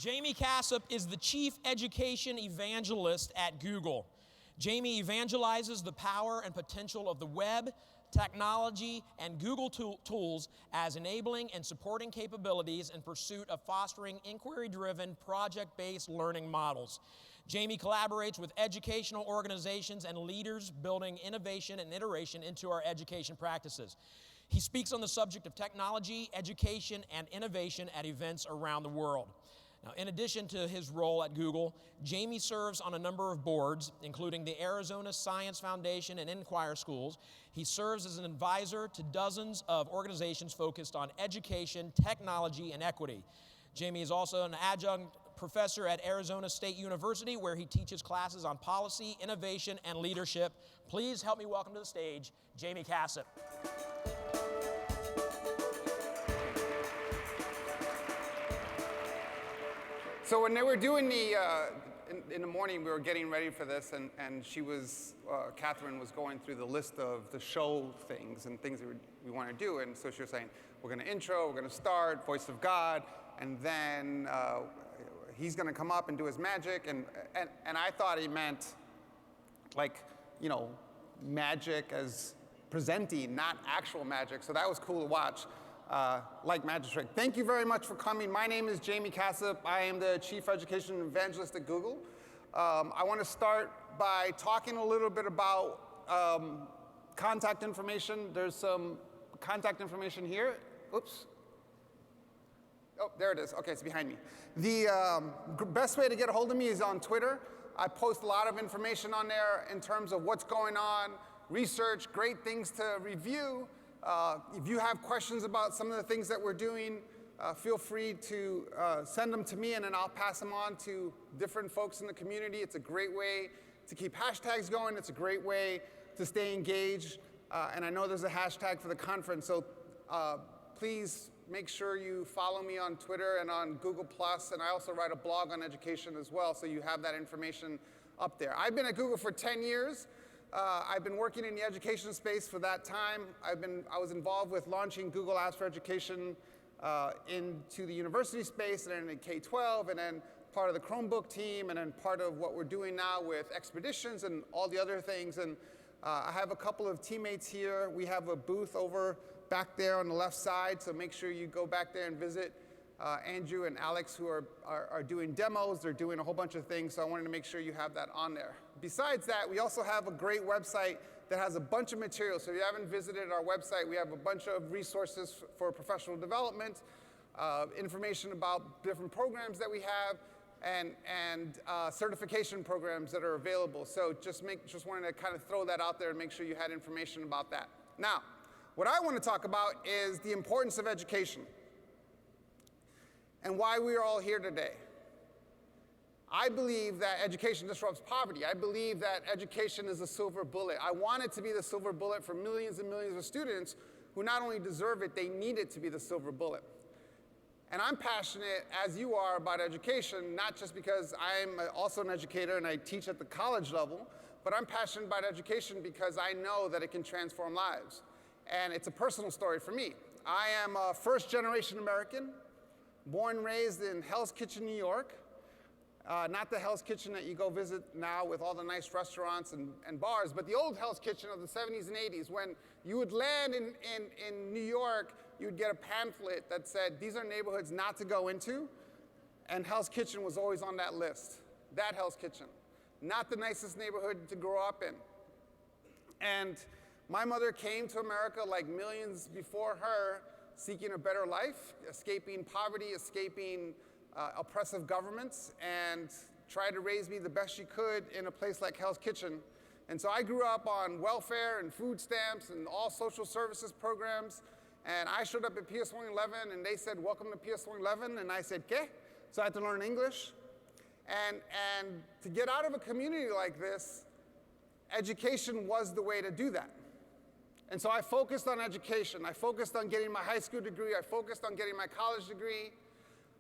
Jaime Casap is the Chief Education Evangelist at Google. Jaime evangelizes the power and potential of the web, technology, and Google tools as enabling and supporting capabilities in pursuit of fostering inquiry-driven, project-based learning models. Jaime collaborates with educational organizations and leaders building innovation and iteration into our education practices. He speaks on the subject of technology, education, and innovation at events around the world. Now, in addition to his role at Google, Jaime serves on a number of boards, including the Arizona Science Foundation and Inquire Schools. He serves as an advisor to dozens of organizations focused on education, technology, and equity. Jaime is also an adjunct professor at Arizona State University, where he teaches classes on policy, innovation, and leadership. Please help me welcome to the stage, Jaime Casap. So when they were doing the, in the morning, we were getting ready for this, and she was, Catherine was going through the list of the show things and things that we want to do. And so she was saying, we're going to intro, we're going to start, voice of God, and then he's going to come up and do his magic. And I thought he meant, like, you know, magic as presenting, not actual magic. So that was cool to watch. Like magic trick. Thank you very much for coming. My name is Jaime Casap. I am the Chief Education Evangelist at Google. I want to start by talking a little bit about contact information. There's some contact information here. Oops. Oh, there it is. Okay, it's behind me. The best way to get a hold of me is on Twitter. I post a lot of information on there in terms of what's going on, research, great things to review. If you have questions about some of the things that we're doing, feel free to send them to me, and then I'll pass them on to different folks in the community. It's a great way to keep hashtags going. It's a great way to stay engaged. And I know there's a hashtag for the conference, so please make sure you follow me on Twitter and on Google+. And I also write a blog on education as well, so you have that information up there. I've been at Google for 10 years. I've been working in the education space for that time. I was involved with launching Google Apps for Education into the university space, and then in K-12, and then part of the Chromebook team, and then part of what we're doing now with Expeditions and all the other things. And I have a couple of teammates here. We have a booth over back there on the left side, so make sure you go back there and visit Andrew and Alex, who are doing demos. They're doing a whole bunch of things, so I wanted to make sure you have that on there. Besides that, we also have a great website that has a bunch of materials. So if you haven't visited our website, we have a bunch of resources for professional development, information about different programs that we have, and certification programs that are available. So just wanted to kind of throw that out there and make sure you had information about that. Now, what I want to talk about is the importance of education and why we are all here today. I believe that education disrupts poverty. I believe that education is a silver bullet. I want it to be the silver bullet for millions and millions of students who not only deserve it, they need it to be the silver bullet. And I'm passionate, as you are, about education, not just because I'm also an educator and I teach at the college level, but I'm passionate about education because I know that it can transform lives. And it's a personal story for me. I am a first-generation American, born and raised in Hell's Kitchen, New York. Not the Hell's Kitchen that you go visit now with all the nice restaurants and bars, but the old Hell's Kitchen of the 70s and 80s. When you would land in New York, you would get a pamphlet that said, these are neighborhoods not to go into, and Hell's Kitchen was always on that list. That Hell's Kitchen. Not the nicest neighborhood to grow up in. And my mother came to America like millions before her, seeking a better life, escaping poverty, escaping oppressive governments, and tried to raise me the best she could in a place like Hell's Kitchen. And so I grew up on welfare and food stamps and all social services programs. And I showed up at PS 111, and they said, welcome to PS 111. And I said, ¿qué? So I had to learn English. And to get out of a community like this, education was the way to do that. And so I focused on education. I focused on getting my high school degree. I focused on getting my college degree.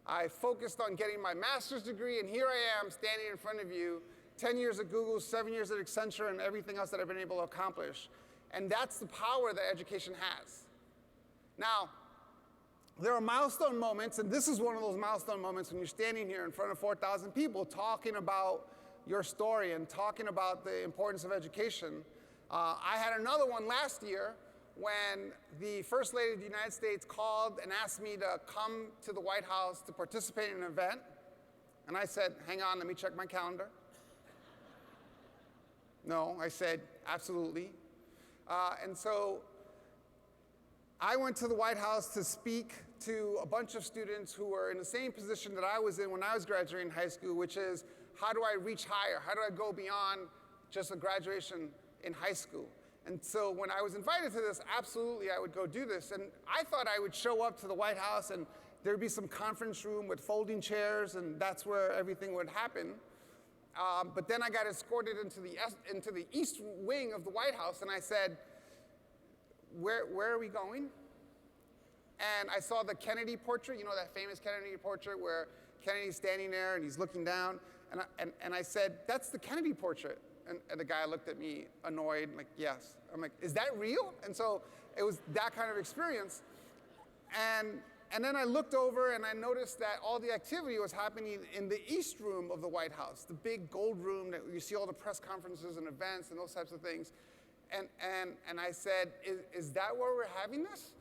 I focused on getting my master's degree, and here I am standing in front of you, 10 years at Google, 7 years at Accenture, and everything else that I've been able to accomplish. And that's the power that education has. Now, there are milestone moments, and this is one of those milestone moments when you're standing here in front of 4,000 people talking about your story and talking about the importance of education. I had another one last year when the First Lady of the United States called and asked me to come to the White House to participate in an event. And I said, hang on, let me check my calendar. No, I said, absolutely. And so I went to the White House to speak to a bunch of students who were in the same position that I was in when I was graduating high school, which is, how do I reach higher? How do I go beyond just a graduation in high school? And so when I was invited to this, absolutely I would go do this. And I thought I would show up to the White House and there'd be some conference room with folding chairs and that's where everything would happen. But then I got escorted into the east wing of the White House and I said, where are we going? And I saw the Kennedy portrait, you know that famous Kennedy portrait where Kennedy's standing there and he's looking down. And I said, that's the Kennedy portrait. And the guy looked at me annoyed, like, yes. I'm like, is that real? And so it was that kind of experience. And then I looked over and I noticed that all the activity was happening in the East Room of the White House, the big gold room that you see all the press conferences and events and those types of things. And I said, is that where we're having this?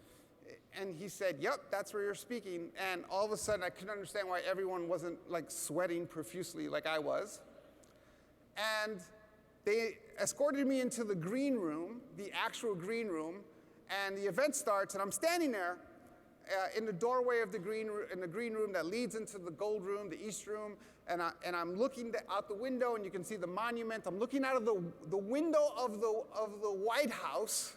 And he said, yep, that's where you're speaking. And all of a sudden, I couldn't understand why everyone wasn't like sweating profusely like I was. And they escorted me into the green room, the actual green room, and the event starts, and I'm standing there in the doorway of the green room that leads into the gold room, the East Room, and I'm looking out the window, and you can see the monument. I'm looking out of the window of the White House,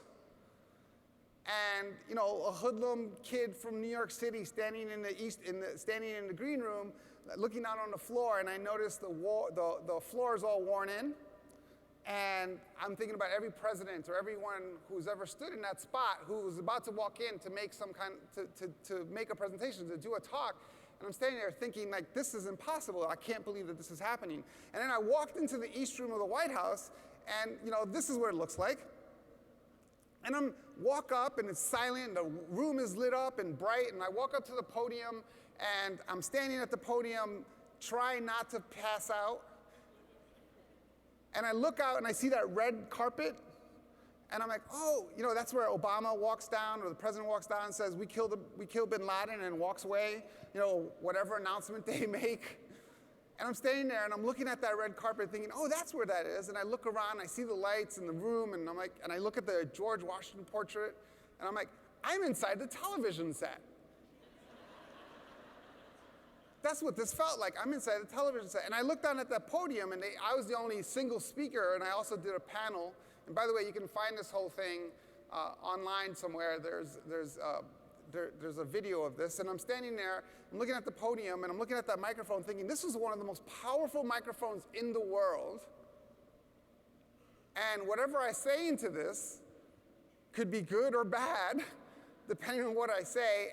and you know, a hoodlum kid from New York City standing in the green room, looking out on the floor, and I noticed the floor is all worn in. And I'm thinking about every president or everyone who's ever stood in that spot who was about to walk in to make to make a presentation, to do a talk. And I'm standing there thinking, like, this is impossible. I can't believe that this is happening. And then I walked into the East Room of the White House, and you know, this is what it looks like. And I walk up, and it's silent, and the room is lit up and bright, and I walk up to the podium, and I'm standing at the podium, trying not to pass out. And I look out and I see that red carpet, and I'm like, oh, you know, that's where Obama walks down, or the president walks down and says, we killed bin Laden, and walks away, you know, whatever announcement they make. And I'm standing there and I'm looking at that red carpet thinking, oh, that's where that is. And I look around, I see the lights in the room, and I'm like, and I look at the George Washington portrait, and I'm like, I'm inside the television set. That's what this felt like. I'm inside the television set. And I looked down at that podium, and I was the only single speaker, and I also did a panel. And by the way, you can find this whole thing online somewhere. There's a video of this. And I'm standing there, I'm looking at the podium, and I'm looking at that microphone thinking, this is one of the most powerful microphones in the world. And whatever I say into this could be good or bad, depending on what I say,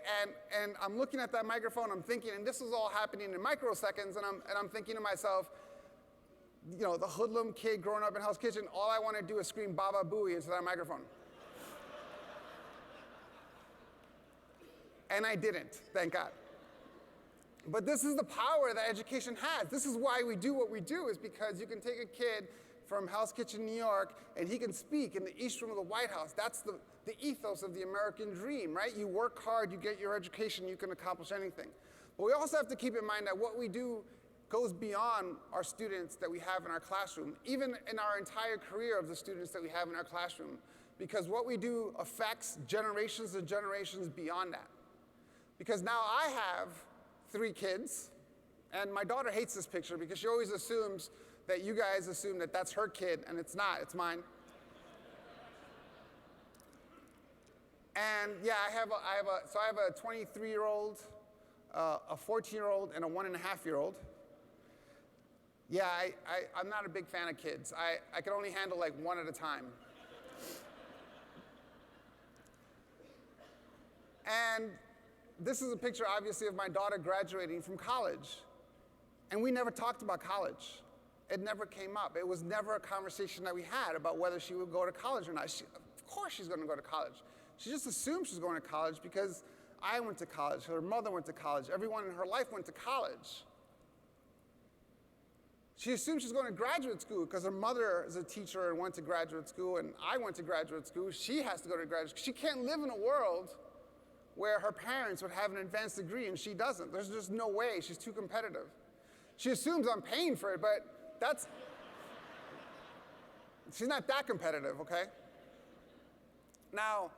and I'm looking at that microphone, I'm thinking, and this is all happening in microseconds, and I'm thinking to myself, you know, the hoodlum kid growing up in Hell's Kitchen, all I want to do is scream Baba Booey into that microphone. And I didn't, thank God. But this is the power that education has. This is why we do what we do, is because you can take a kid from Hell's Kitchen, New York, and he can speak in the East Room of the White House. That's the ethos of the American dream, right? You work hard, you get your education, you can accomplish anything. But we also have to keep in mind that what we do goes beyond our students that we have in our classroom, even in our entire career of the students that we have in our classroom, because what we do affects generations and generations beyond that. Because now I have 3 kids, and my daughter hates this picture because she always assumes that you guys assume that that's her kid, and it's not, it's mine. And yeah, I have a 23-year-old, a 14-year-old, and a 1.5-year-old. Yeah, I'm not a big fan of kids. I can only handle like one at a time. And this is a picture, obviously, of my daughter graduating from college. And we never talked about college. It never came up. It was never a conversation that we had about whether she would go to college or not. Of course she's going to go to college. She just assumed she's going to college because I went to college, her mother went to college, everyone in her life went to college. She assumes she's going to graduate school because her mother is a teacher and went to graduate school, and I went to graduate school. She has to go to graduate school. She can't live in a world where her parents would have an advanced degree and she doesn't. There's just no way. She's too competitive. She assumes I'm paying for it, but she's not that competitive, okay? Now,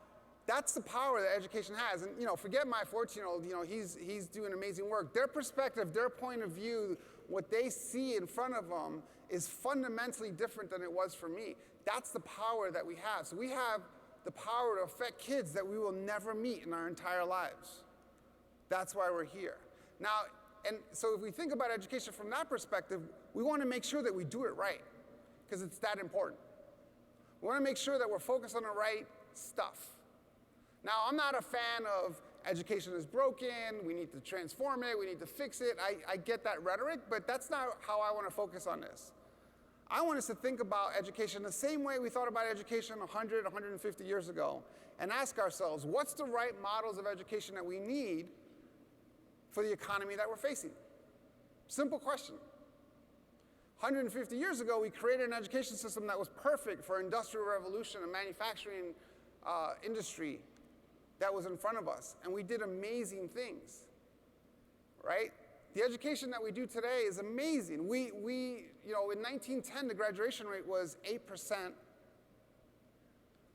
that's the power that education has. And, forget my 14-year-old, he's doing amazing work. Their perspective, their point of view, what they see in front of them is fundamentally different than it was for me. That's the power that we have. So we have the power to affect kids that we will never meet in our entire lives. That's why we're here. Now, and so if we think about education from that perspective, we want to make sure that we do it right, because it's that important. We want to make sure that we're focused on the right stuff. Now, I'm not a fan of education is broken, we need to transform it, we need to fix it. I get that rhetoric, but that's not how I want to focus on this. I want us to think about education the same way we thought about education 100, 150 years ago, and ask ourselves, what's the right models of education that we need for the economy that we're facing? Simple question. 150 years ago, we created an education system that was perfect for industrial revolution and manufacturing industry that was in front of us, and we did amazing things, right? The education that we do today is amazing. In 1910, the graduation rate was 8%.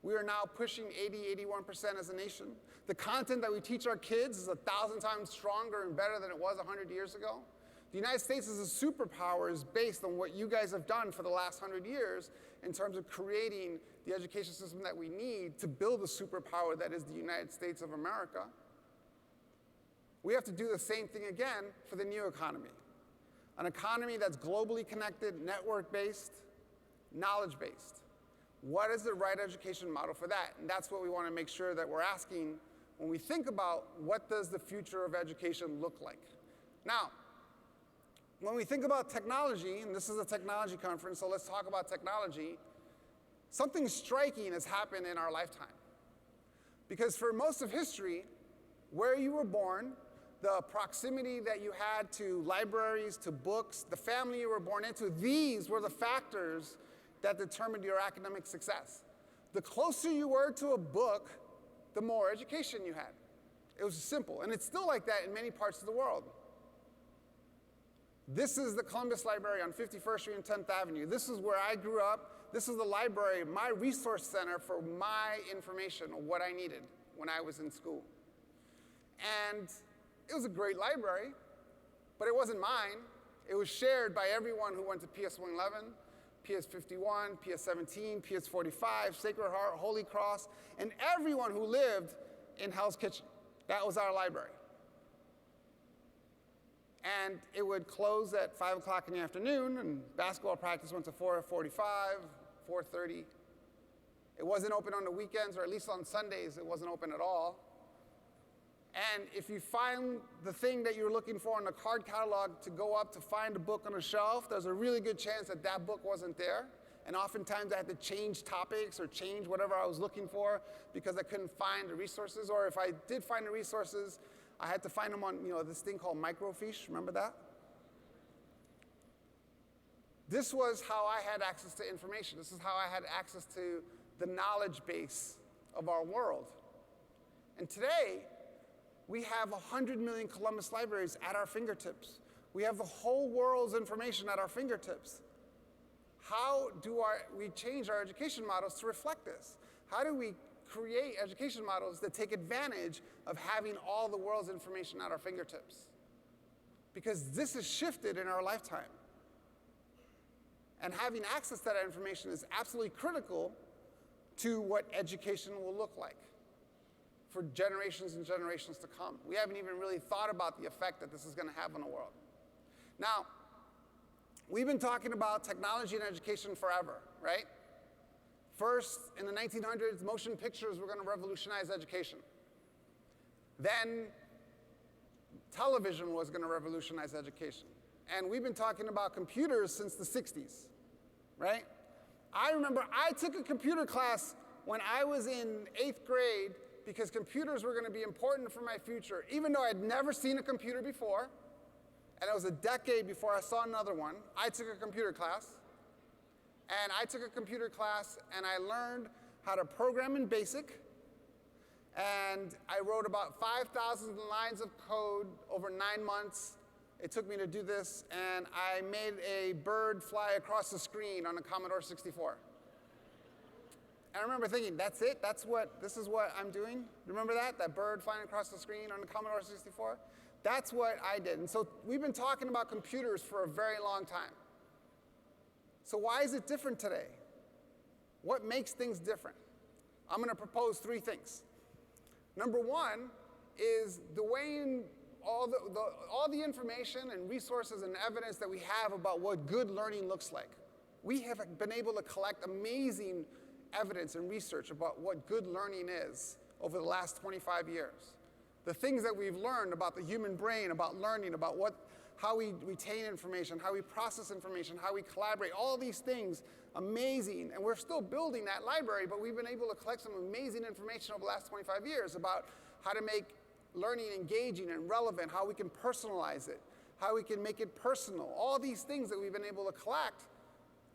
We are now pushing 81% as a nation. The content that we teach our kids is 1,000 times stronger and better than it was 100 years ago. The United States as a superpower is based on what you guys have done for the last 100 years in terms of creating the education system that we need to build the superpower that is the United States of America. We have to do the same thing again for the new economy. An economy that's globally connected, network-based, knowledge-based. What is the right education model for that? And that's what we want to make sure that we're asking when we think about what does the future of education look like. Now, when we think about technology, and this is a technology conference, so let's talk about technology, something striking has happened in our lifetime. Because for most of history, where you were born, the proximity that you had to libraries, to books, the family you were born into, these were the factors that determined your academic success. The closer you were to a book, the more education you had. It was simple, and it's still like that in many parts of the world. This is the Columbus Library on 51st Street and 10th Avenue. This is where I grew up. This is the library, my resource center for my information, or what I needed when I was in school. And it was a great library, but it wasn't mine. It was shared by everyone who went to PS 111, PS 51, PS 17, PS 45, Sacred Heart, Holy Cross, and everyone who lived in Hell's Kitchen. That was our library. And it would close at 5 o'clock in the afternoon, and basketball practice went to 4:45, 4:30. It wasn't open on the weekends, or at least on Sundays, it wasn't open at all. And if you find the thing that you're looking for in the card catalog to go up to find a book on a shelf, there's a really good chance that that book wasn't there. And oftentimes I had to change topics or change whatever I was looking for because I couldn't find the resources. Or if I did find the resources, I had to find them on this thing called microfiche. Remember that? This was how I had access to information. This is how I had access to the knowledge base of our world. And today, we have 100 million Columbus libraries at our fingertips. We have the whole world's information at our fingertips. How do we change our education models to reflect this? How do we create education models that take advantage of having all the world's information at our fingertips? Because this has shifted in our lifetime. And having access to that information is absolutely critical to what education will look like for generations and generations to come. We haven't even really thought about the effect that this is going to have on the world. Now, we've been talking about technology and education forever, right? First, in the 1900s, motion pictures were going to revolutionize education. Then, television was going to revolutionize education. And we've been talking about computers since the 60s, right? I remember I took a computer class when I was in 8th grade because computers were going to be important for my future, even though I'd never seen a computer before, and it was a decade before I saw another one. I took a computer class, and I learned how to program in BASIC, and I wrote about 5,000 lines of code over 9 months. It took me to do this, and I made a bird fly across the screen on a Commodore 64. And I remember thinking, that's it? This is what I'm doing? Remember that? That bird flying across the screen on the Commodore 64? That's what I did. And so we've been talking about computers for a very long time. So why is it different today? What makes things different? I'm going to propose 3 things. Number 1 is the way in all the information and resources and evidence that we have about what good learning looks like. We have been able to collect amazing evidence and research about what good learning is over the last 25 years. The things that we've learned about the human brain, about learning, about how we retain information, how we process information, how we collaborate, all these things, amazing. And we're still building that library, but we've been able to collect some amazing information over the last 25 years about how to make learning engaging and relevant, how we can personalize it, how we can make it personal. All these things that we've been able to collect,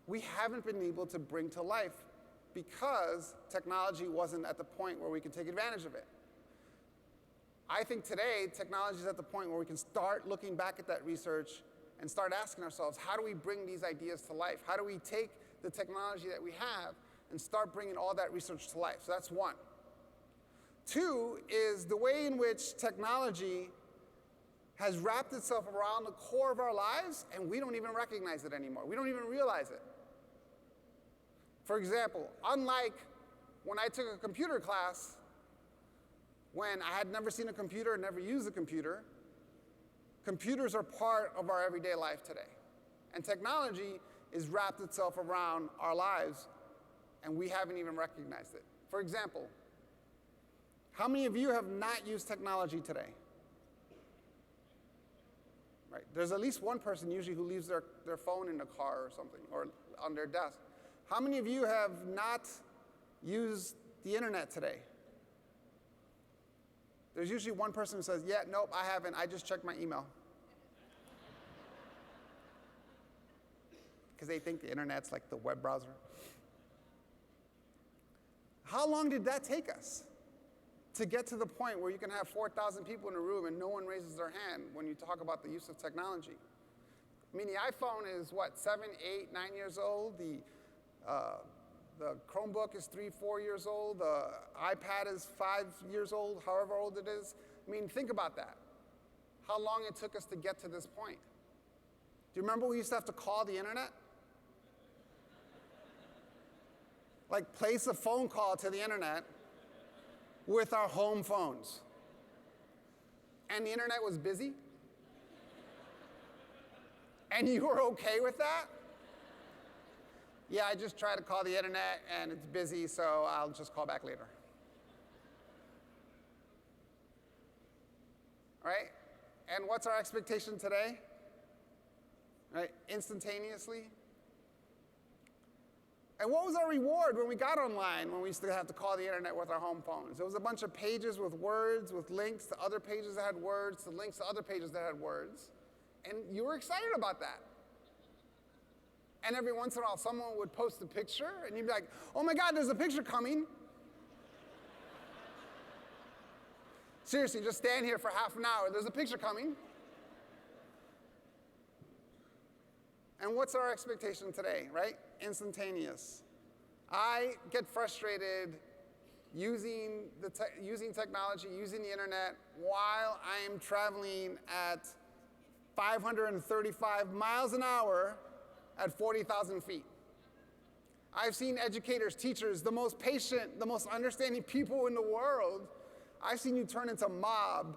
we haven't been able to bring to life because technology wasn't at the point where we could take advantage of it. I think today, technology is at the point where we can start looking back at that research and start asking ourselves, how do we bring these ideas to life? How do we take the technology that we have and start bringing all that research to life? So that's 1. 2 is the way in which technology has wrapped itself around the core of our lives, and we don't even recognize it anymore. We don't even realize it. For example, unlike when I took a computer class, when I had never seen a computer, never used a computer, computers are part of our everyday life today. And technology has wrapped itself around our lives, and we haven't even recognized it. For example, how many of you have not used technology today? Right. There's at least one person usually who leaves their phone in the car or something, or on their desk. How many of you have not used the internet today? There's usually one person who says, yeah, nope, I haven't. I just checked my email. Because they think the internet's like the web browser. How long did that take us to get to the point where you can have 4,000 people in a room and no one raises their hand when you talk about the use of technology? I mean, the iPhone is what, 7, 8, 9 years old? The Chromebook is 3, 4 years old. The iPad is 5 years old, however old it is. I mean, think about that. How long it took us to get to this point. Do you remember we used to have to call the internet? Like place a phone call to the internet with our home phones. And the internet was busy? And you were okay with that? Yeah, I just tried to call the internet and it's busy, so I'll just call back later. Right? And what's our expectation today? Right? Instantaneously. And what was our reward when we got online, when we used to have to call the internet with our home phones? It was a bunch of pages with words, with links to other pages that had words, to links to other pages that had words. And you were excited about that. And every once in a while, someone would post a picture, and you'd be like, oh my God, there's a picture coming. Seriously, just stand here for half an hour. There's a picture coming. And what's our expectation today, right? Instantaneous. I get frustrated using technology, using the internet, while I am traveling at 535 miles an hour at 40,000 feet. I've seen educators, teachers, the most patient, the most understanding people in the world. I've seen you turn into a mob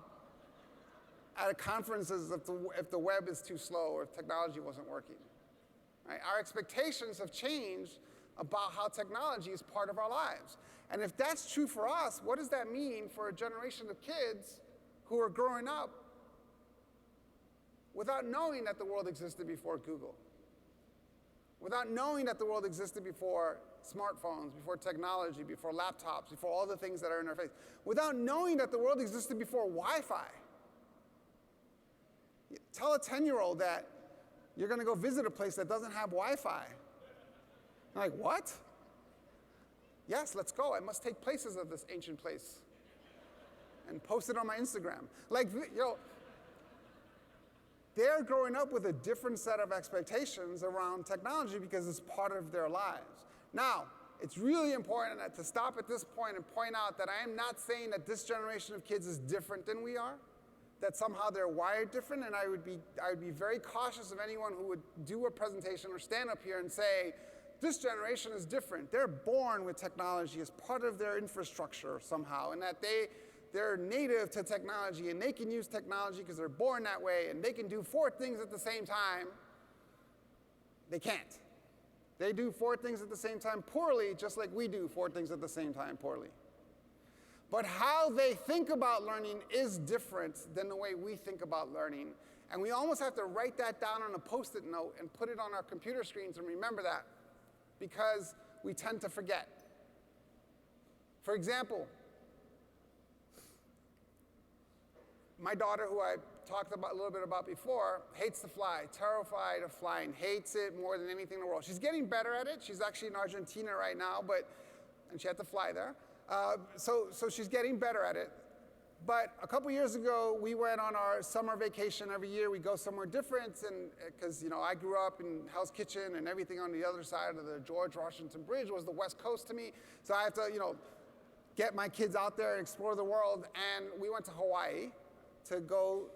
at conferences if the web is too slow or if technology wasn't working. Right? Our expectations have changed about how technology is part of our lives. And if that's true for us, what does that mean for a generation of kids who are growing up without knowing that the world existed before Google? Without knowing that the world existed before smartphones, before technology, before laptops, before all the things that are in our face, without knowing that the world existed before Wi-Fi. Tell a 10-year-old that you're going to go visit a place that doesn't have Wi-Fi. They're like, what? Yes, let's go. I must take places of this ancient place and post it on my Instagram. Like, they're growing up with a different set of expectations around technology because it's part of their lives. Now, it's really important to stop at this point and point out that I am not saying that this generation of kids is different than we are, that somehow they're wired different, and I would be very cautious of anyone who would do a presentation or stand up here and say, this generation is different. They're born with technology as part of their infrastructure somehow, and that they're native to technology, and they can use technology because they're born that way, and they can do 4 things at the same time. They can't. They do 4 things at the same time poorly, just like we do 4 things at the same time poorly. But how they think about learning is different than the way we think about learning. And we almost have to write that down on a Post-it note and put it on our computer screens and remember that, because we tend to forget. For example, my daughter, who I talked about a little bit about before, hates to fly, terrified of flying, hates it more than anything in the world. She's getting better at it. She's actually in Argentina right now, and she had to fly there. So she's getting better at it. But a couple years ago, we went on our summer vacation. Every year we go somewhere different, and because I grew up in Hell's Kitchen, and everything on the other side of the George Washington Bridge was the West Coast to me. So I have to get my kids out there and explore the world. And we went to Hawaii to go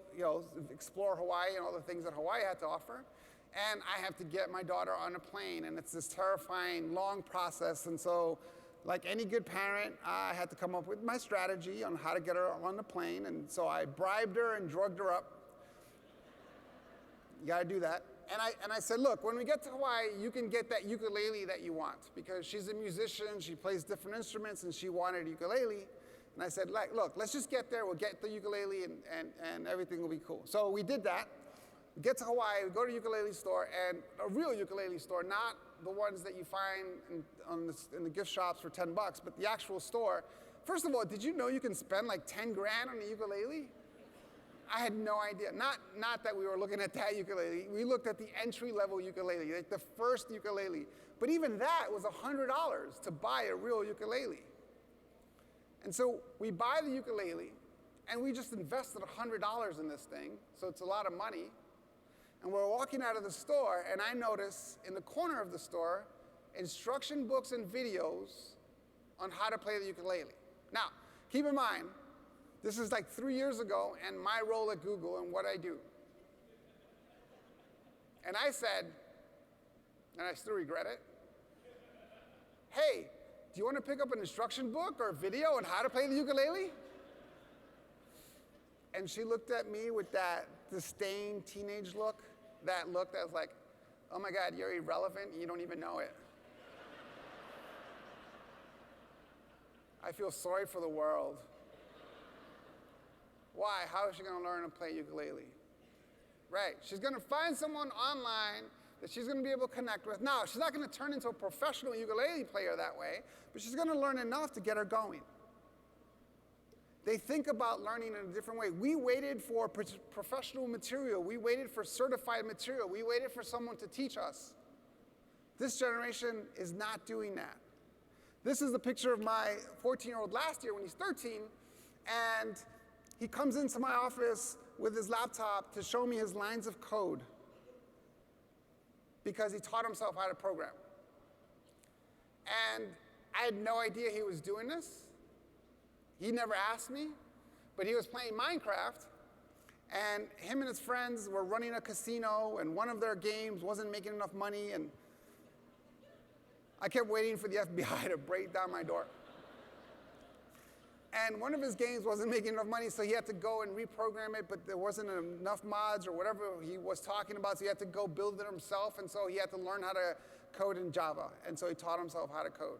explore Hawaii and all the things that Hawaii had to offer. And I have to get my daughter on a plane, and it's this terrifying, long process. And so, like any good parent, I had to come up with my strategy on how to get her on the plane. And so I bribed her and drugged her up. You gotta do that. And I said, look, when we get to Hawaii, you can get that ukulele that you want, because she's a musician, she plays different instruments, and she wanted a ukulele. And I said, look, let's just get there, we'll get the ukulele, and everything will be cool. So we did that. We get to Hawaii, we go to a ukulele store, and a real ukulele store, not the ones that you find in the gift shops for $10, but the actual store. First of all, did you know you can spend like 10 grand on a ukulele? I had no idea. Not that we were looking at that ukulele. We looked at the entry-level ukulele, like the first ukulele. But even that was $100 to buy a real ukulele. And so we buy the ukulele, and we just invested $100 in this thing, so it's a lot of money. And we're walking out of the store, and I notice in the corner of the store, instruction books and videos on how to play the ukulele. Now, keep in mind, this is like 3 years ago, and my role at Google and what I do. And I said, and I still regret it, hey, do you want to pick up an instruction book or a video on how to play the ukulele? And she looked at me with that disdain teenage look, that was like, oh my God, you're irrelevant, you don't even know it. I feel sorry for the world. Why? How is she going to learn to play ukulele? Right, she's going to find someone online that she's going to be able to connect with. Now, she's not going to turn into a professional ukulele player that way, but she's going to learn enough to get her going. They think about learning in a different way. We waited for professional material. We waited for certified material. We waited for someone to teach us. This generation is not doing that. This is a picture of my 14-year-old last year when he's 13, and he comes into my office with his laptop to show me his lines of code because he taught himself how to program. And I had no idea he was doing this. He never asked me, but he was playing Minecraft, and him and his friends were running a casino, and one of their games wasn't making enough money, and I kept waiting for the FBI to break down my door. And one of his games wasn't making enough money, so he had to go and reprogram it, but there wasn't enough mods or whatever he was talking about, so he had to go build it himself, and so he had to learn how to code in Java, and so he taught himself how to code.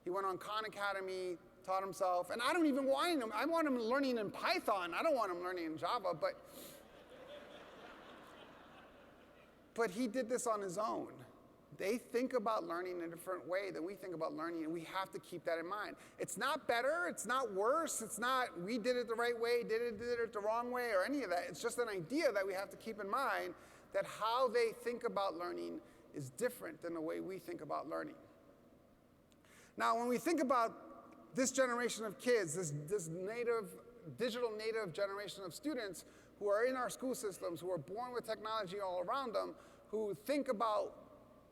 He went on Khan Academy, taught himself, and I don't even want him. I want him learning in Python. I don't want him learning in Java, but he did this on his own They think about learning in a different way than we think about learning, and we have to keep that in mind. It's not better, it's not worse, it's not we did it the right way, did it the wrong way, or any of that. It's just an idea that we have to keep in mind that how they think about learning is different than the way we think about learning. Now, when we think about this generation of kids, this digital native generation of students who are in our school systems, who are born with technology all around them, who think about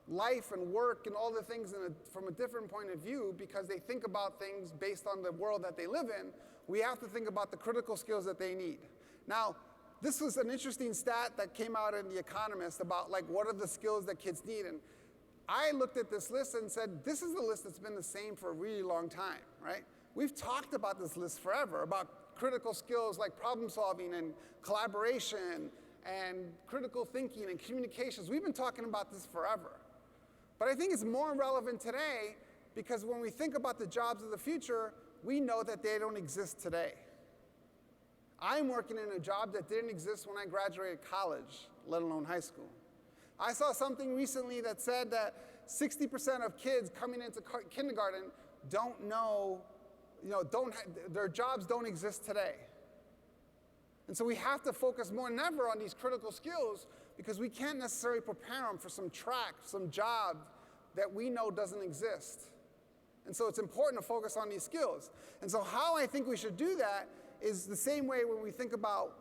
life and work and all the things from a different point of view because they think about things based on the world that they live in, we have to think about the critical skills that they need. Now, this was an interesting stat that came out in The Economist about like what are the skills that kids need. And I looked at this list and said, this is the list that's been the same for a really long time, right? We've talked about this list forever, about critical skills like problem solving and collaboration and critical thinking and communications. We've been talking about this forever. But I think it's more relevant today because when we think about the jobs of the future, we know that they don't exist today. I'm working in a job that didn't exist when I graduated college, let alone high school. I saw something recently that said that 60% of kids coming into kindergarten don't know, their jobs don't exist today. And so we have to focus more than ever on these critical skills because we can't necessarily prepare them for some track, some job that we know doesn't exist. And so it's important to focus on these skills. And so how I think we should do that is the same way when we think about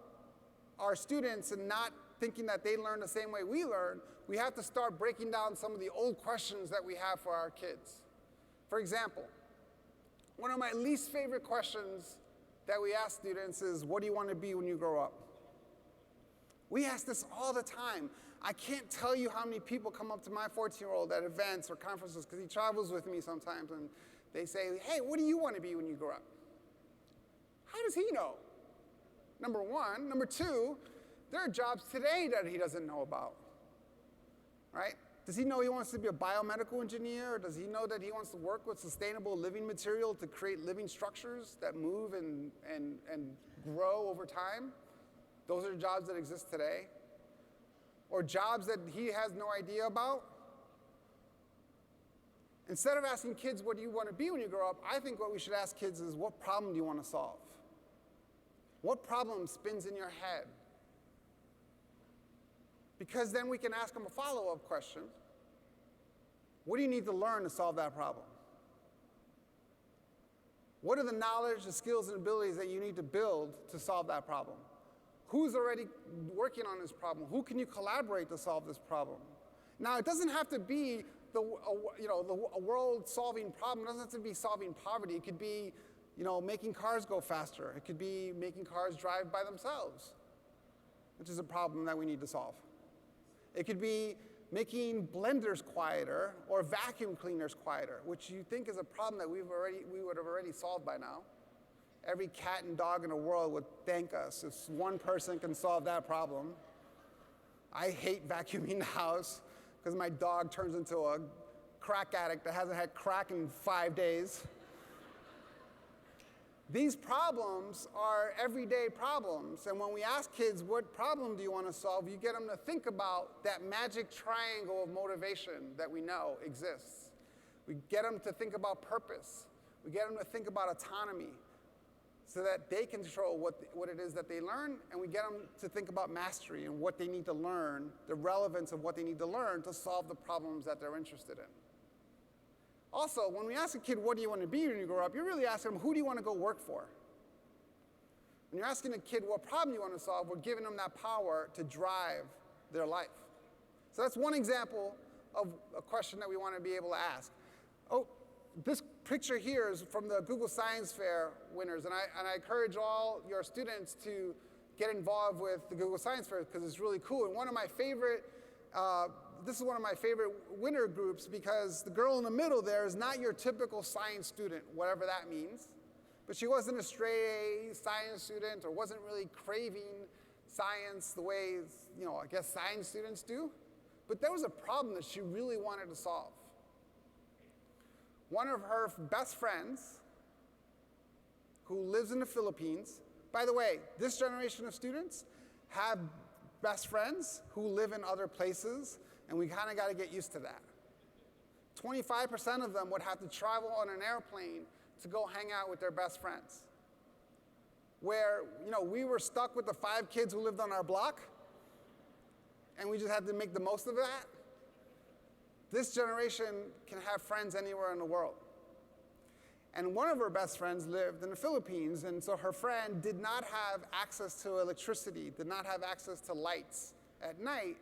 our students and not thinking that they learn the same way we learn, we have to start breaking down some of the old questions that we have for our kids. For example, one of my least favorite questions that we ask students is, what do you want to be when you grow up? We ask this all the time. I can't tell you how many people come up to my 14-year-old at events or conferences, because he travels with me sometimes, and they say, hey, what do you want to be when you grow up? How does he know? Number one. Number two, there are jobs today that he doesn't know about, right? Does he know he wants to be a biomedical engineer? Or does he know that he wants to work with sustainable living material to create living structures that move and grow over time? Those are jobs that exist today. Or jobs that he has no idea about. Instead of asking kids, what do you want to be when you grow up, I think what we should ask kids is, what problem do you want to solve? What problem spins in your head? Because then we can ask them a follow-up question. What do you need to learn to solve that problem? What are the knowledge, the skills, and abilities that you need to build to solve that problem? Who's already working on this problem? Who can you collaborate to solve this problem? Now, it doesn't have to be a world-solving problem. It doesn't have to be solving poverty. It could be making cars go faster. It could be making cars drive by themselves, which is a problem that we need to solve. It could be making blenders quieter or vacuum cleaners quieter, which you think is a problem that we would have already solved by now. Every cat and dog in the world would thank us if one person can solve that problem. I hate vacuuming the house because my dog turns into a crack addict that hasn't had crack in 5 days. These problems are everyday problems, and when we ask kids, what problem do you want to solve, you get them to think about that magic triangle of motivation that we know exists. We get them to think about purpose. We get them to think about autonomy so that they control what it is that they learn, and we get them to think about mastery and what they need to learn, the relevance of what they need to learn to solve the problems that they're interested in. Also, when we ask a kid, what do you want to be when you grow up, you're really asking them, who do you want to go work for? When you're asking a kid what problem you want to solve, we're giving them that power to drive their life. So that's one example of a question that we want to be able to ask. Oh, this picture here is from the Google Science Fair winners, and I encourage all your students to get involved with the Google Science Fair because it's really cool. And this is one of my favorite winner groups because the girl in the middle there is not your typical science student, whatever that means. But she wasn't a straight A science student or wasn't really craving science the way, I guess science students do. But there was a problem that she really wanted to solve. One of her best friends, who lives in the Philippines, by the way, this generation of students have best friends who live in other places, and we kind of got to get used to that. 25% of them would have to travel on an airplane to go hang out with their best friends. Where, we were stuck with the 5 kids who lived on our block, and we just had to make the most of that. This generation can have friends anywhere in the world. And one of her best friends lived in the Philippines, and so her friend did not have access to electricity, did not have access to lights at night,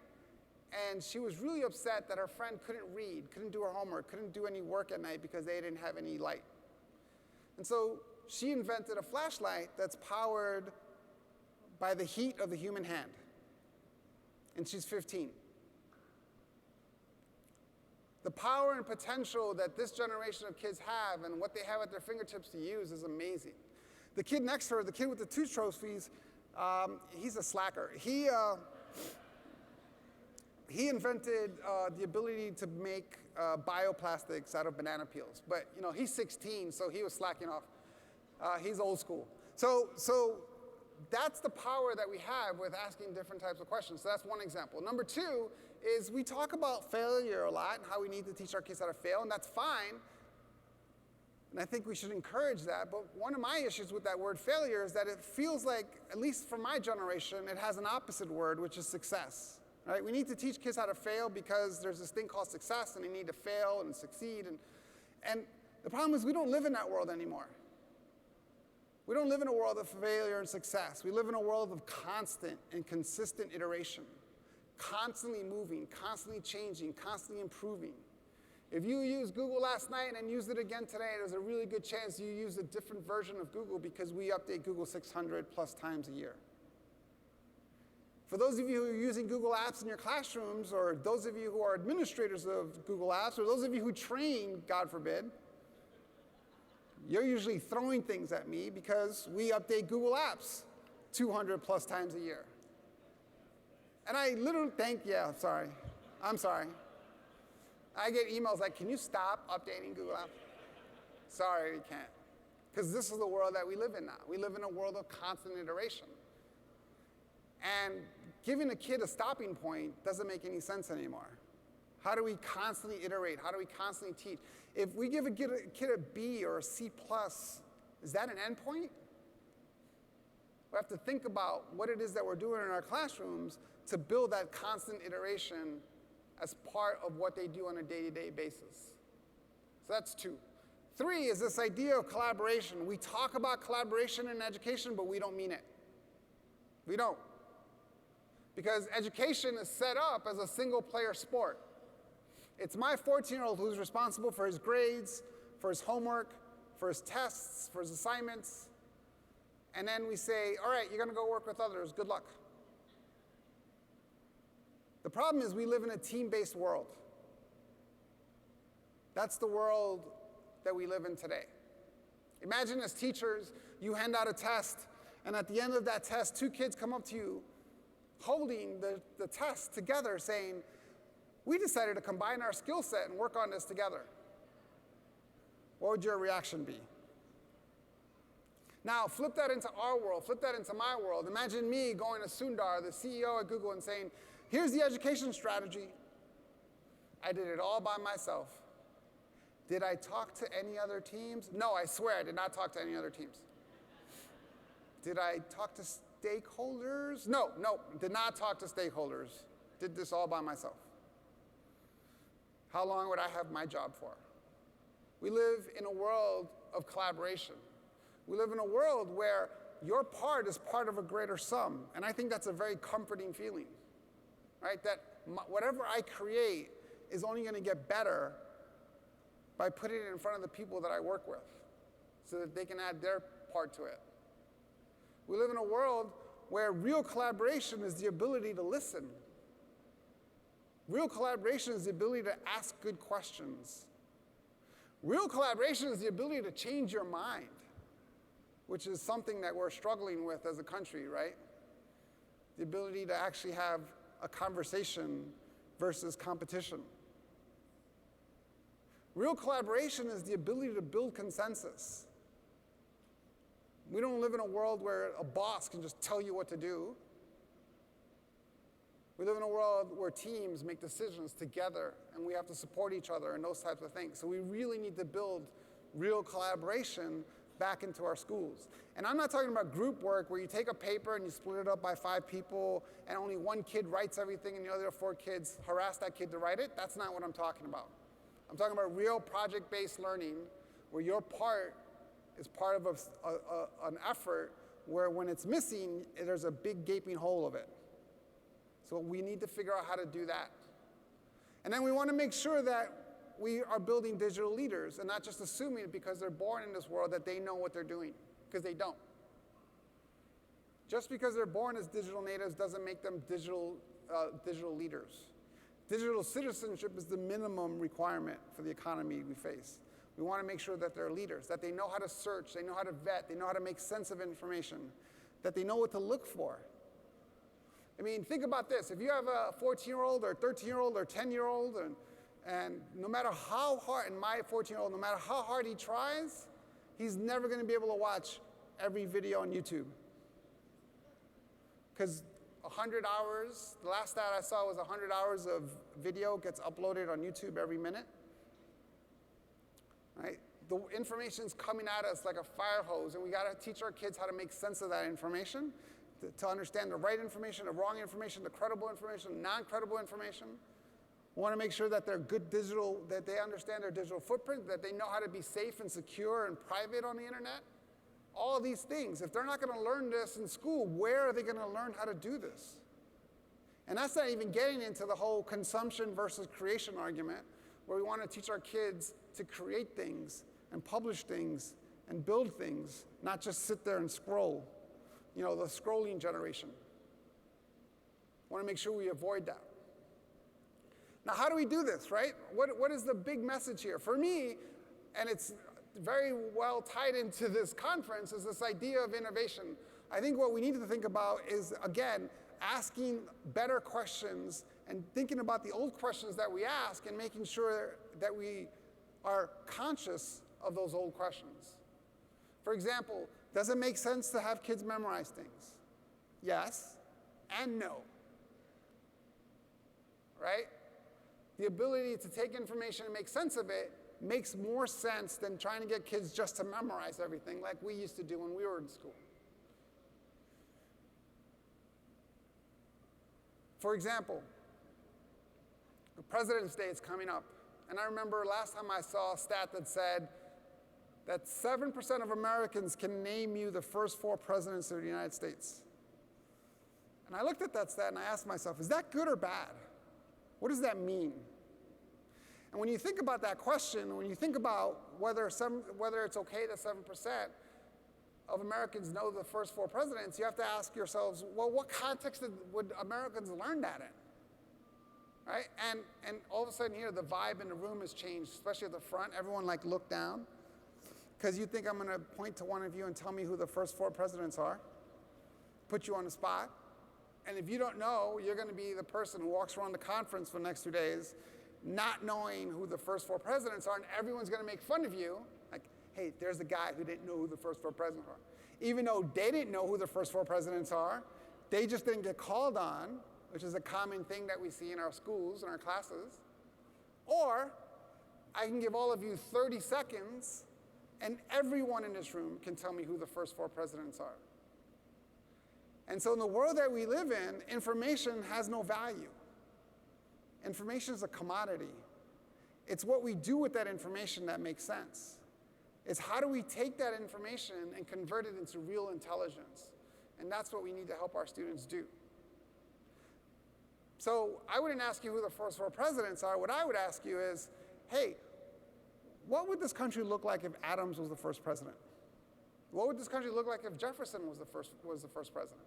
and she was really upset that her friend couldn't read, couldn't do her homework, couldn't do any work at night because they didn't have any light. And so she invented a flashlight that's powered by the heat of the human hand. And she's 15. The power and potential that this generation of kids have and what they have at their fingertips to use is amazing. The kid next to her, the kid with the 2 trophies, he's a slacker. He invented the ability to make bioplastics out of banana peels. But he's 16, so he was slacking off. He's old school. So that's the power that we have with asking different types of questions. So that's one example. Number 2 is we talk about failure a lot and how we need to teach our kids how to fail, and that's fine. And I think we should encourage that. But one of my issues with that word failure is that it feels like, at least for my generation, it has an opposite word, which is success. Right? We need to teach kids how to fail because there's this thing called success, and they need to fail and succeed. And the problem is we don't live in that world anymore. We don't live in a world of failure and success. We live in a world of constant and consistent iteration, constantly moving, constantly changing, constantly improving. If you used Google last night and used it again today, there's a really good chance you use a different version of Google because we update Google 600 plus times a year. For those of you who are using Google Apps in your classrooms, or those of you who are administrators of Google Apps, or those of you who train, God forbid, you're usually throwing things at me because we update Google Apps 200 plus times a year. And I literally I'm sorry. I get emails like, can you stop updating Google Apps? Sorry, we can't. Because this is the world that we live in now. We live in a world of constant iteration. And giving a kid a stopping point doesn't make any sense anymore. How do we constantly iterate? How do we constantly teach? If we give a kid a B or a C+, is that an endpoint? We have to think about what it is that we're doing in our classrooms to build that constant iteration as part of what they do on a day-to-day basis. So that's 2. 3 is this idea of collaboration. We talk about collaboration in education, but we don't mean it. We don't. Because education is set up as a single-player sport. It's my 14-year-old who's responsible for his grades, for his homework, for his tests, for his assignments. And then we say, all right, you're going to go work with others. Good luck. The problem is we live in a team-based world. That's the world that we live in today. Imagine as teachers, you hand out a test, and at the end of that test, 2 kids come up to you holding the test together saying, we decided to combine our skill set and work on this together. What would your reaction be? Now, flip that into our world, flip that into my world. Imagine me going to Sundar, the CEO at Google, and saying, here's the education strategy. I did it all by myself. Did I talk to any other teams? No, I swear I did not talk to any other teams. Did I talk to stakeholders? No, did not talk to stakeholders. Did this all by myself. How long would I have my job for? We live in a world of collaboration. We live in a world where your part is part of a greater sum. And I think that's a very comforting feeling, right? That whatever I create is only going to get better by putting it in front of the people that I work with so that they can add their part to it. We live in a world where real collaboration is the ability to listen. Real collaboration is the ability to ask good questions. Real collaboration is the ability to change your mind, which is something that we're struggling with as a country, right? The ability to actually have a conversation versus competition. Real collaboration is the ability to build consensus. We don't live in a world where a boss can just tell you what to do. We live in a world where teams make decisions together, and we have to support each other and those types of things. So we really need to build real collaboration back into our schools. And I'm not talking about group work where you take a paper and you split it up by 5 people and only one kid writes everything and the other 4 kids harass that kid to write it. That's not what I'm talking about. I'm talking about real project-based learning where your part is part of an effort where when it's missing, there's a big gaping hole of it. So we need to figure out how to do that. And then we want to make sure that we are building digital leaders and not just assuming because they're born in this world that they know what they're doing, because they don't. Just because they're born as digital natives doesn't make them digital leaders. Digital citizenship is the minimum requirement for the economy we face. We want to make sure that they're leaders, that they know how to search, they know how to vet, they know how to make sense of information, that they know what to look for. I mean, think about this. If you have a 14-year-old or 13-year-old or 10-year-old, and no matter how hard, and my 14-year-old, no matter how hard he tries, he's never going to be able to watch every video on YouTube. Because 100 hours, the last stat I saw was 100 hours of video gets uploaded on YouTube every minute. Right? The information's coming at us like a fire hose, and we got to teach our kids how to make sense of that information, to understand the right information, the wrong information, the credible information, non-credible information. We want to make sure that they're good digital, that they understand their digital footprint, that they know how to be safe and secure and private on the internet. All of these things. If they're not going to learn this in school, where are they going to learn how to do this? And that's not even getting into the whole consumption versus creation argument, where we want to teach our kids to create things and publish things and build things, not just sit there and scroll. You know, the scrolling generation. I want to make sure we avoid that. Now, how do we do this, right? What is the big message here? For me, and it's very well tied into this conference, is this idea of innovation. I think what we need to think about is, again, asking better questions and thinking about the old questions that we ask and making sure that we are conscious of those old questions. For example, does it make sense to have kids memorize things? Yes and no. Right? The ability to take information and make sense of it makes more sense than trying to get kids just to memorize everything like we used to do when we were in school. For example, President's Day is coming up. And I remember last time I saw a stat that said that 7% of Americans can name you the first 4 presidents of the United States. And I looked at that stat and I asked myself, is that good or bad? What does that mean? And when you think about that question, when you think about whether it's okay that 7% of Americans know the first 4 presidents, you have to ask yourselves, well, what context would Americans learn that in? Right? And all of a sudden here, the vibe in the room has changed, especially at the front. Everyone looked down. Because you think I'm going to point to one of you and tell me who the first 4 presidents are, put you on the spot. And if you don't know, you're going to be the person who walks around the conference for the next 2 days not knowing who the first 4 presidents are, and everyone's going to make fun of you. Like, hey, there's the guy who didn't know who the first 4 presidents are. Even though they didn't know who the first 4 presidents are, they just didn't get called on, which is a common thing that we see in our schools and our classes. Or I can give all of you 30 seconds and everyone in this room can tell me who the first 4 presidents are. And so in the world that we live in, information has no value. Information is a commodity. It's what we do with that information that makes sense. It's how do we take that information and convert it into real intelligence? And that's what we need to help our students do. So I wouldn't ask you who the first 4 presidents are. What I would ask you is, hey, what would this country look like if Adams was the first president? What would this country look like if Jefferson was the first president?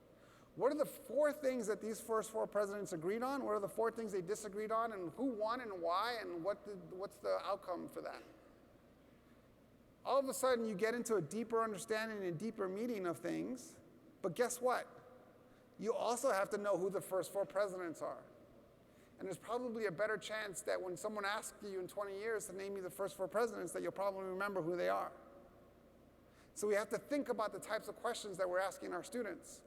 What are the 4 things that these first 4 presidents agreed on? What are the 4 things they disagreed on? And who won and why? And what's the outcome for that? All of a sudden, you get into a deeper understanding and a deeper meaning of things. But guess what? You also have to know who the first 4 presidents are. And there's probably a better chance that when someone asks you in 20 years to name you the first 4 presidents, that you'll probably remember who they are. So we have to think about the types of questions that we're asking our students.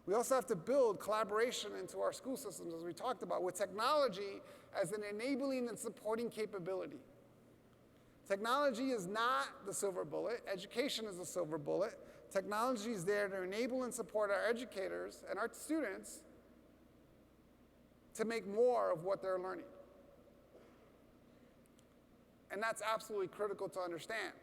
We also have to build collaboration into our school systems, as we talked about, with technology as an enabling and supporting capability. Technology is not the silver bullet. Education is the silver bullet. Technology is there to enable and support our educators and our students to make more of what they're learning. And that's absolutely critical to understand.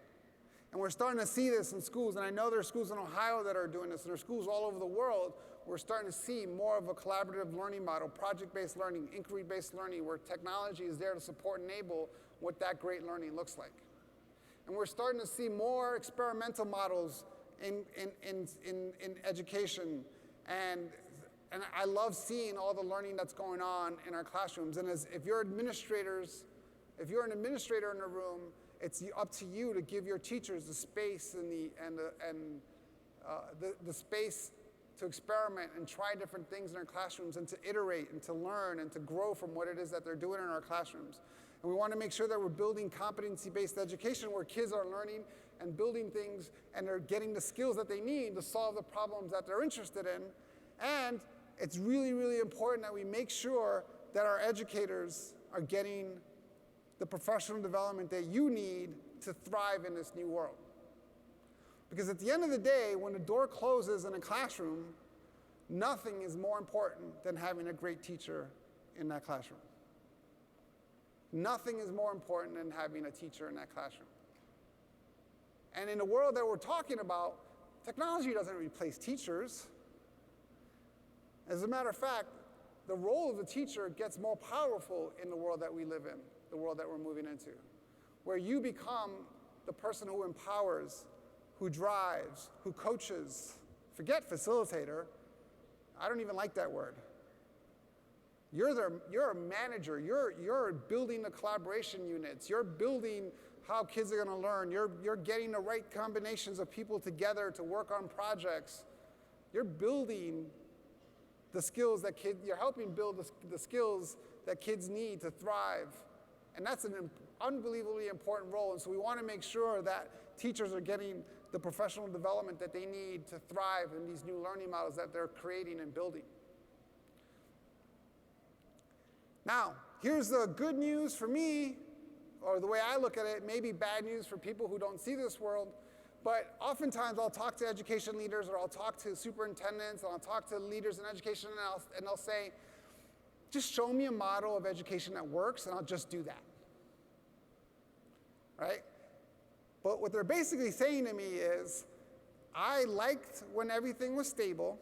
And we're starting to see this in schools, and I know there are schools in Ohio that are doing this, and there are schools all over the world. We're starting to see more of a collaborative learning model, project-based learning, inquiry-based learning, where technology is there to support and enable what that great learning looks like. And we're starting to see more experimental models in education. And I love seeing all the learning that's going on in our classrooms. And if you're an administrator in a room, it's up to you to give your teachers the space and the space to experiment and try different things in our classrooms and to iterate and to learn and to grow from what it is that they're doing in our classrooms. And we want to make sure that we're building competency-based education where kids are learning and building things and they're getting the skills that they need to solve the problems that they're interested in. And it's really, really important that we make sure that our educators are getting the professional development that you need to thrive in this new world. Because at the end of the day, when the door closes in a classroom, nothing is more important than having a great teacher in that classroom. Nothing is more important than having a teacher in that classroom. And in the world that we're talking about, technology doesn't replace teachers. As a matter of fact, the role of the teacher gets more powerful in the world that we live in, the world that we're moving into, where you become the person who empowers, who drives, who coaches. Forget facilitator. I don't even like that word. You're a manager. You're building the collaboration units. You're building how kids are going to learn. You're getting the right combinations of people together to work on projects. You're building the skills that you're helping build the skills that kids need to thrive. And that's an unbelievably important role. And so we want to make sure that teachers are getting the professional development that they need to thrive in these new learning models that they're creating and building. Now, here's the good news for me, or the way I look at it, maybe bad news for people who don't see this world. But oftentimes I'll talk to education leaders or I'll talk to superintendents and I'll talk to leaders in education and they'll say, just show me a model of education that works and I'll just do that. Right? But what they're basically saying to me is, I liked when everything was stable,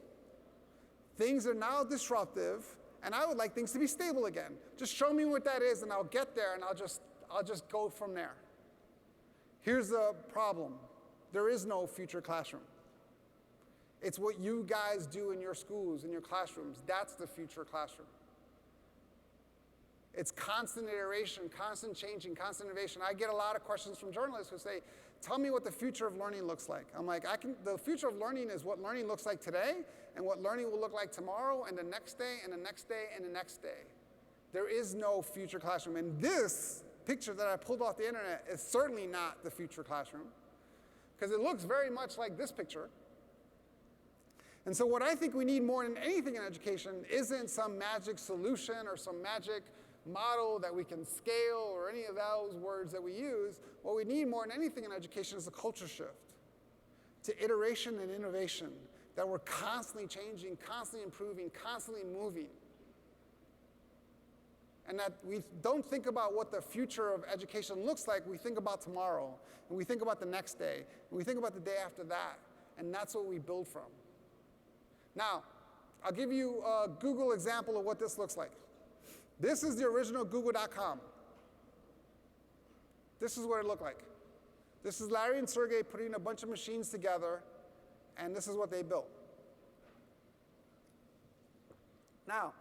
things are now disruptive, and I would like things to be stable again. Just show me what that is and I'll get there and I'll just go from there. Here's the problem. There is no future classroom. It's what you guys do in your schools, in your classrooms. That's the future classroom. It's constant iteration, constant changing, constant innovation. I get a lot of questions from journalists who say, tell me what the future of learning looks like. I'm like, the future of learning is what learning looks like today and what learning will look like tomorrow and the next day and the next day and the next day. There is no future classroom. And this picture that I pulled off the internet is certainly not the future classroom because it looks very much like this picture. And so what I think we need more than anything in education isn't some magic solution or some magic model that we can scale or any of those words that we use. What we need more than anything in education is a culture shift to iteration and innovation, that we're constantly changing, constantly improving, constantly moving. And that we don't think about what the future of education looks like, we think about tomorrow, and we think about the next day, and we think about the day after that, and that's what we build from. Now, I'll give you a Google example of what this looks like. This is the original Google.com. This is what it looked like. This is Larry and Sergey putting a bunch of machines together, and this is what they built. Now,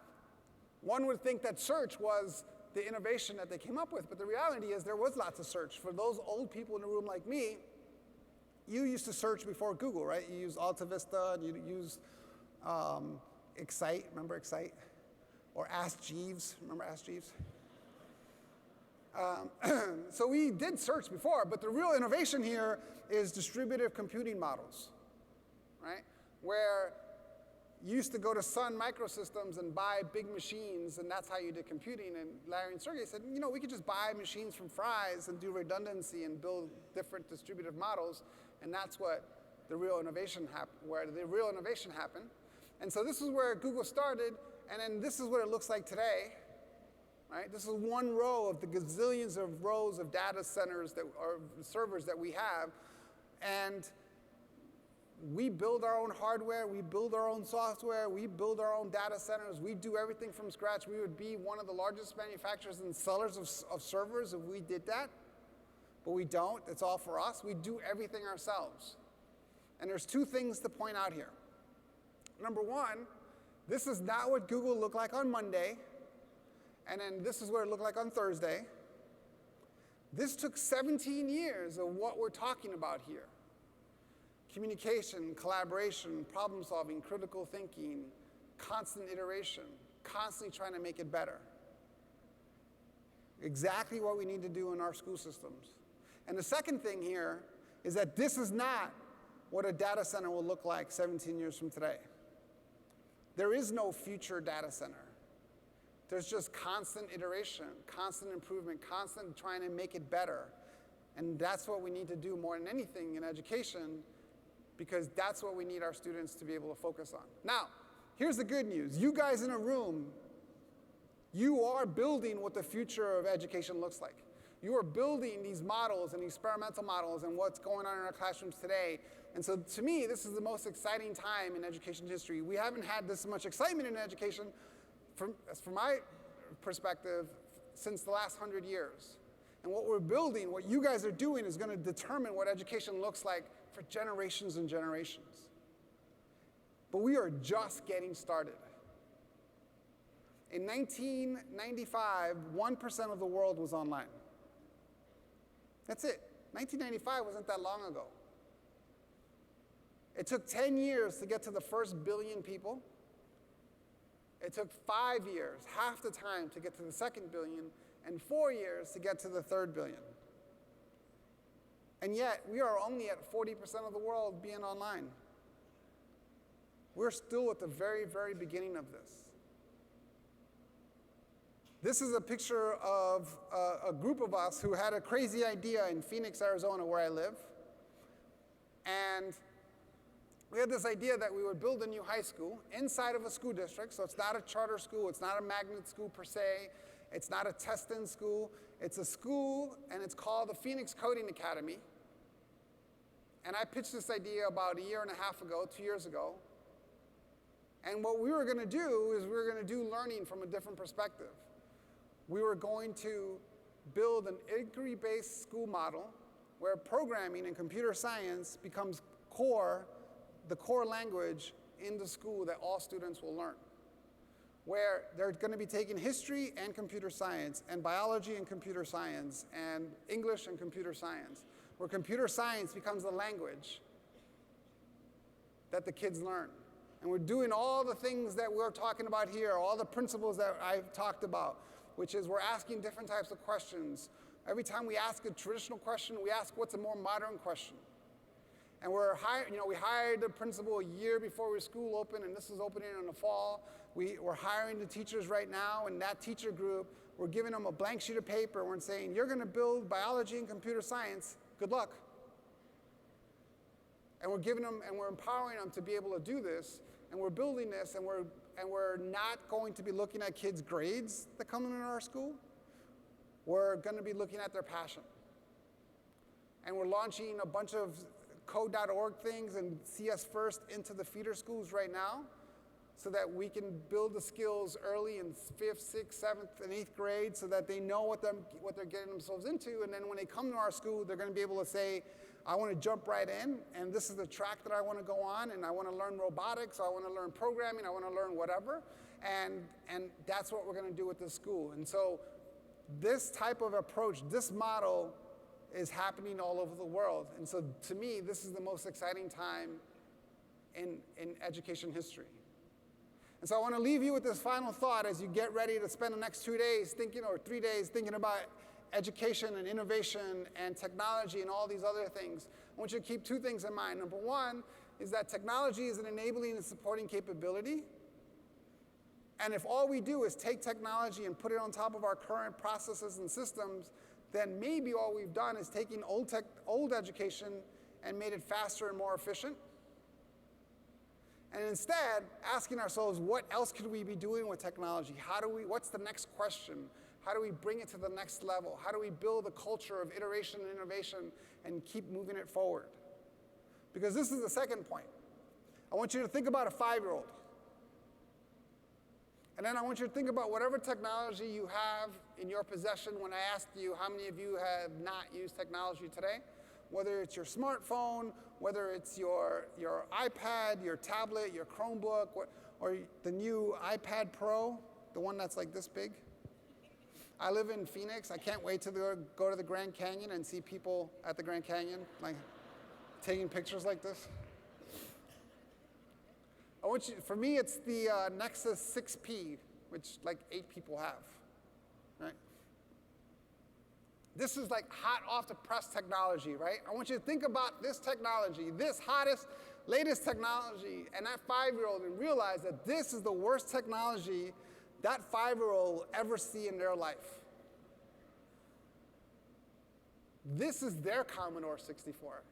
one would think that search was the innovation that they came up with, but the reality is there was lots of search. For those old people in the room like me, you used to search before Google, right? You used Alta Vista, and you used Excite, remember Excite? Or Ask Jeeves, remember Ask Jeeves? So we did search before, but the real innovation here is distributive computing models, right? Where you used to go to Sun Microsystems and buy big machines, and that's how you did computing. And Larry and Sergey said, we could just buy machines from Fry's and do redundancy and build different distributive models, and that's what the real innovation happened. And so this is where Google started, and then this is what it looks like today. Right? This is one row of the gazillions of rows of data centers or servers that we have, and we build our own hardware, we build our own software, we build our own data centers, we do everything from scratch. We would be one of the largest manufacturers and sellers of servers if we did that, but we don't. It's all for us. We do everything ourselves. And there's two things to point out here. Number one, this is not what Google looked like on Monday, and then this is what it looked like on Thursday. This took 17 years of what we're talking about here. Communication, collaboration, problem solving, critical thinking, constant iteration, constantly trying to make it better. Exactly what we need to do in our school systems. And the second thing here is that this is not what a data center will look like 17 years from today. There is no future data center. There's just constant iteration, constant improvement, constant trying to make it better. And that's what we need to do more than anything in education, because that's what we need our students to be able to focus on. Now, here's the good news. You guys in a room, you are building what the future of education looks like. You are building these models and experimental models and what's going on in our classrooms today. And so to me, this is the most exciting time in education history. We haven't had this much excitement in education, from my perspective, since the last 100 years. And what we're building, what you guys are doing, is going to determine what education looks like for generations and generations. But we are just getting started. In 1995, 1% of the world was online. That's it. 1995 wasn't that long ago. It took 10 years to get to the first billion people. It took 5 years, half the time, to get to the second billion, and 4 years to get to the third billion. And yet, we are only at 40% of the world being online. We're still at the very, very beginning of this. This is a picture of a group of us who had a crazy idea in Phoenix, Arizona, where I live. And we had this idea that we would build a new high school inside of a school district. So it's not a charter school, it's not a magnet school per se, it's not a test-in school. It's a school, and it's called the Phoenix Coding Academy. And I pitched this idea about 1.5 years ago, 2 years ago. And what we were going to do is we were going to do learning from a different perspective. We were going to build an inquiry-based school model where programming and computer science becomes the core language in the school that all students will learn. Where they're going to be taking history and computer science, and biology and computer science, and English and computer science. Where computer science becomes the language that the kids learn. And we're doing all the things that we're talking about here, all the principles that I've talked about, which is we're asking different types of questions. Every time we ask a traditional question, we ask what's a more modern question. And we hired the principal a year before school opened, and this is opening in the fall. We're hiring the teachers right now, and that teacher group, we're giving them a blank sheet of paper, and we're saying, you're going to build biology and computer science. Good luck. And we're giving them, and we're empowering them to be able to do this, and we're building this, and we're not going to be looking at kids' grades that come into our school. We're going to be looking at their passion. And we're launching a bunch of code.org things and CS First into the feeder schools right now, so that we can build the skills early in 5th, 6th, 7th, and 8th grade, so that they know what they're getting themselves into. And then when they come to our school, they're going to be able to say, I want to jump right in, and this is the track that I want to go on, and I want to learn robotics, I want to learn programming, I want to learn whatever. And that's what we're going to do with this school. And so this type of approach, this model, is happening all over the world. And so to me, this is the most exciting time in education history. And so I want to leave you with this final thought as you get ready to spend the next 2 days thinking, or 3 days thinking about education and innovation and technology and all these other things. I want you to keep two things in mind. Number one is that technology is an enabling and supporting capability. And if all we do is take technology and put it on top of our current processes and systems, then maybe all we've done is taking old education and made it faster and more efficient. And instead, asking ourselves, what else could we be doing with technology? What's the next question? How do we bring it to the next level? How do we build a culture of iteration and innovation and keep moving it forward? Because this is the second point. I want you to think about a 5-year-old. And then I want you to think about whatever technology you have in your possession. When I asked you how many of you have not used technology today, whether it's your smartphone, whether it's your iPad, your tablet, your Chromebook, or the new iPad Pro, the one that's like this big. I live in Phoenix. I can't wait to go to the Grand Canyon and see people at the Grand Canyon like taking pictures like this. For me, it's the Nexus 6P, which like 8 people have, right? This is like hot off the press technology, right? I want you to think about this technology, this hottest, latest technology, and that 5-year-old, and realize that this is the worst technology that 5-year-old will ever see in their life. This is their Commodore 64.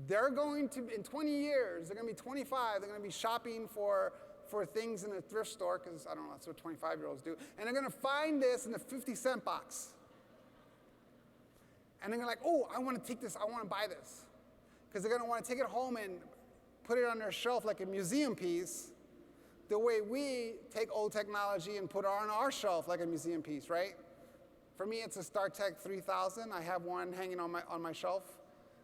They're going to, in 20 years, they're going to be 25, they're going to be shopping for things in a thrift store, because, I don't know, that's what 25-year-olds do. And they're going to find this in a 50-cent box. And they're like, oh, I want to take this, I want to buy this. Because they're going to want to take it home and put it on their shelf like a museum piece, the way we take old technology and put it on our shelf like a museum piece, right? For me, it's a StarTech 3000. I have one hanging on my shelf,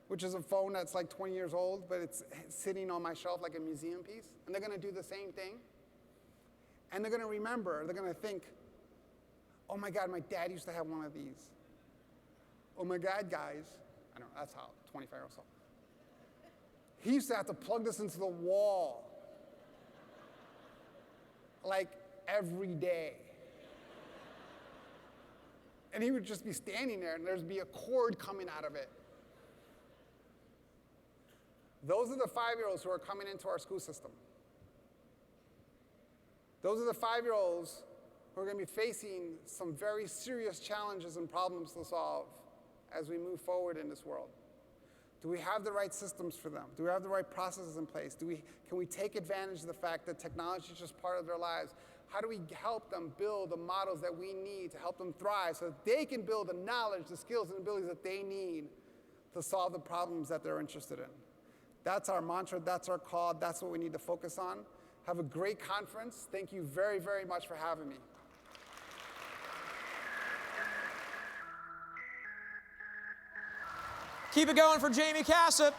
which is a phone that's like 20 years old, but it's sitting on my shelf like a museum piece. And they're going to do the same thing. And they're going to remember, they're going to think, oh my God, my dad used to have one of these. Oh my God, guys. I don't know, that's how 25-year-olds talk. He used to have to plug this into the wall like every day. And he would just be standing there and there'd be a cord coming out of it. Those are the 5-year-olds who are coming into our school system. Those are the 5-year-olds who are going to be facing some very serious challenges and problems to solve as we move forward in this world. Do we have the right systems for them? Do we have the right processes in place? Can we take advantage of the fact that technology is just part of their lives? How do we help them build the models that we need to help them thrive so that they can build the knowledge, the skills, and abilities that they need to solve the problems that they're interested in? That's our mantra, that's our call, that's what we need to focus on. Have a great conference. Thank you very, very much for having me. Keep it going for Jaime Casap.